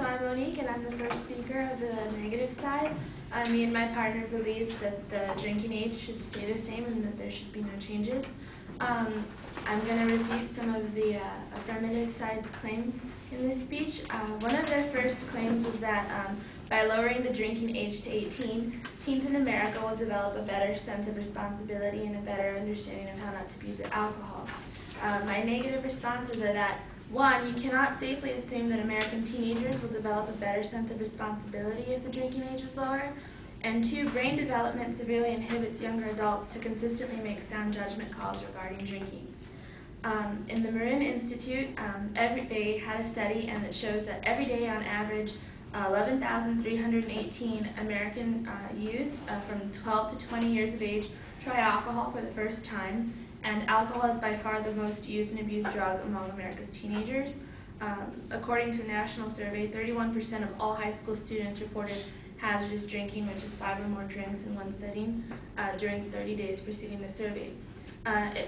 I'm Monique, and I'm the first speaker of the negative side. Me and my partner believe that the drinking age should stay the same and that there should be no changes. I'm going to repeat some of the affirmative side's claims in this speech. One of their first claims was that by lowering the drinking age to 18, teens in America will develop a better sense of responsibility and a better understanding of how not to abuse alcohol. My negative responses are that 1, you cannot safely assume that American teenagers will develop a better sense of responsibility if the drinking age is lower. And 2, brain development severely inhibits younger adults to consistently make sound judgment calls regarding drinking. In the Marin Institute, they had a study and it shows that every day on average 11,318 American youth from 12 to 20 years of age try alcohol for the first time. And alcohol is by far the most used and abused drug among America's teenagers. According to a national survey, 31% of all high school students reported hazardous drinking, which is 5 or more drinks in one sitting, during 30 days preceding the survey.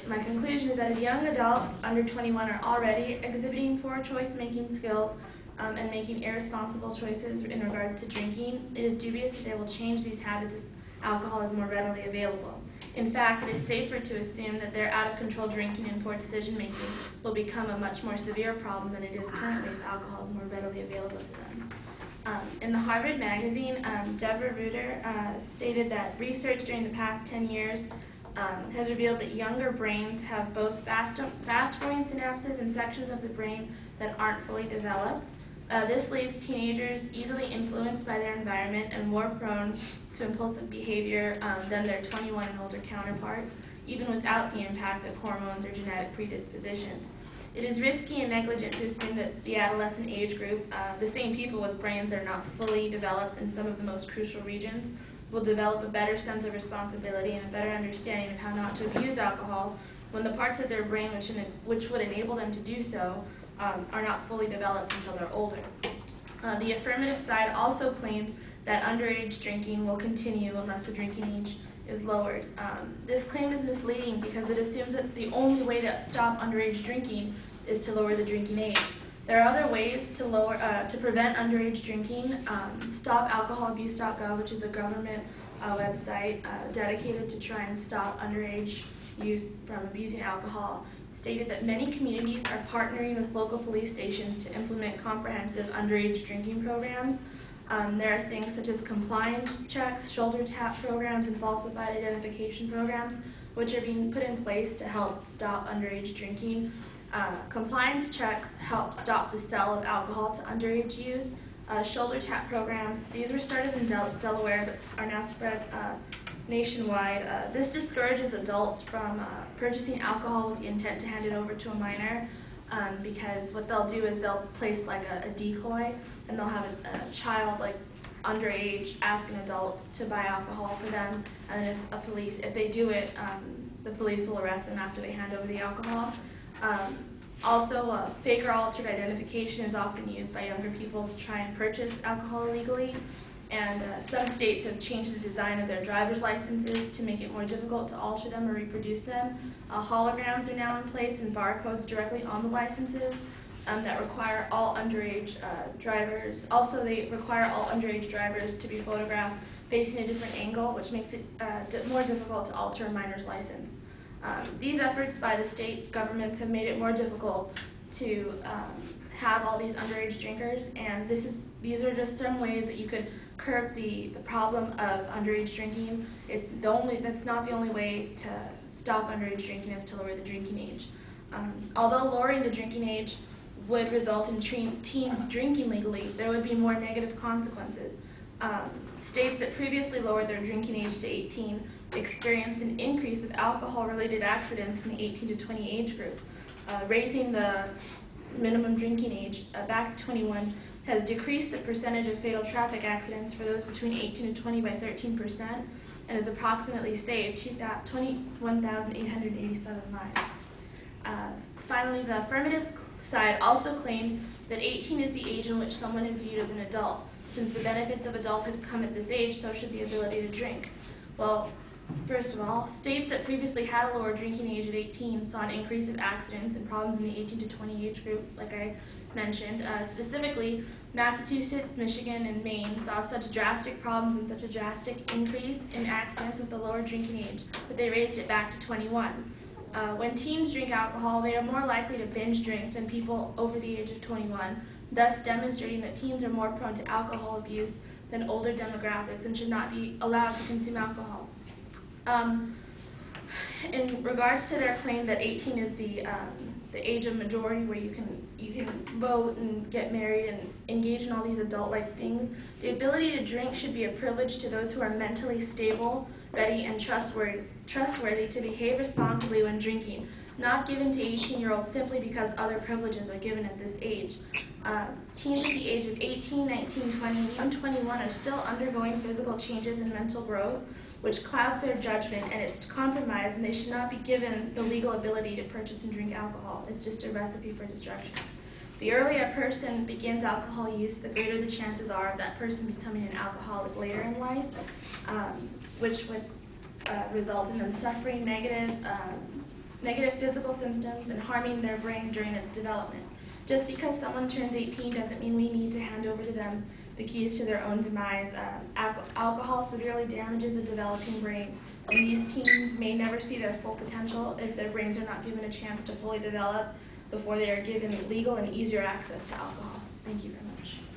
My conclusion is that if young adults under 21 are already exhibiting poor choice-making skills and making irresponsible choices in regards to drinking, it is dubious that they will change these habits if alcohol is more readily available. In fact, it is safer to assume that their out-of-control drinking and poor decision-making will become a much more severe problem than it is currently if alcohol is more readily available to them. In the Harvard magazine, Deborah Reuter stated that research during the past 10 years has revealed that younger brains have both fast-growing synapses and sections of the brain that aren't fully developed. This leaves teenagers easily influenced by their environment and more prone to impulsive behavior than their 21 and older counterparts, even without the impact of hormones or genetic predispositions. It is risky and negligent to assume that the adolescent age group, the same people with brains that are not fully developed in some of the most crucial regions, will develop a better sense of responsibility and a better understanding of how not to abuse alcohol when the parts of their brain which would enable them to do so are not fully developed until they're older. The affirmative side also claims that underage drinking will continue unless the drinking age is lowered. This claim is misleading because it assumes that the only way to stop underage drinking is to lower the drinking age. There are other ways to prevent underage drinking. StopAlcoholAbuse.gov, which is a government website dedicated to try and stop underage youth from abusing alcohol, stated that many communities are partnering with local police stations to implement comprehensive underage drinking programs. There are things such as compliance checks, shoulder tap programs, and falsified identification programs, which are being put in place to help stop underage drinking. Compliance checks help stop the sale of alcohol to underage youth. Shoulder tap programs, these were started in Delaware but are now spread nationwide. This discourages adults from purchasing alcohol with the intent to hand it over to a minor. Because what they'll do is they'll place like a decoy and they'll have a child like underage asking adults to buy alcohol for them, and if they do it, the police will arrest them after they hand over the alcohol. Also, fake or altered identification is often used by younger people to try and purchase alcohol illegally. And some states have changed the design of their driver's licenses to make it more difficult to alter them or reproduce them. Holograms are now in place and barcodes directly on the licenses that require all underage drivers. Also, they require all underage drivers to be photographed facing a different angle, which makes it more difficult to alter a minor's license. These efforts by the state governments have made it more difficult to have all these underage drinkers, and these are just some ways that you could curb the problem of underage drinking. That's not the only way to stop underage drinking is to lower the drinking age. Although lowering the drinking age would result in teens drinking legally, there would be more negative consequences. States that previously lowered their drinking age to 18 experienced an increase of alcohol-related accidents in the 18 to 20 age group. Raising the minimum drinking age back to 21 has decreased the percentage of fatal traffic accidents for those between 18 to 20 by 13% and has approximately saved 21,887 lives. Finally, the affirmative side also claims that 18 is the age in which someone is viewed as an adult. Since the benefits of adulthood come at this age, so should the ability to drink. Well, First of all, states that previously had a lower drinking age at 18 saw an increase of accidents and problems in the 18 to 20 age group, like I mentioned. Specifically, Massachusetts, Michigan, and Maine saw such drastic problems and such a drastic increase in accidents with the lower drinking age that they raised it back to 21. When teens drink alcohol, they are more likely to binge drink than people over the age of 21, thus demonstrating that teens are more prone to alcohol abuse than older demographics and should not be allowed to consume alcohol. In regards to their claim that 18 is the age of majority where you can vote and get married and engage in all these adult-like things, the ability to drink should be a privilege to those who are mentally stable, ready, and trustworthy to behave responsibly when drinking, not given to 18-year-olds simply because other privileges are given at this age. Teens at the age of 18, 19, 20, and even 21 are still undergoing physical changes and mental growth, which clouds their judgment, and it's compromised, and they should not be given the legal ability to purchase and drink alcohol. It's just a recipe for destruction. The earlier a person begins alcohol use, the greater the chances are of that person becoming an alcoholic later in life, which would result in them suffering negative physical symptoms and harming their brain during its development. Just because someone turns 18 doesn't mean we need to hand over to them the keys to their own demise. Alcohol severely damages the developing brain, and these teens may never see their full potential if their brains are not given a chance to fully develop before they are given legal and easier access to alcohol. Thank you very much.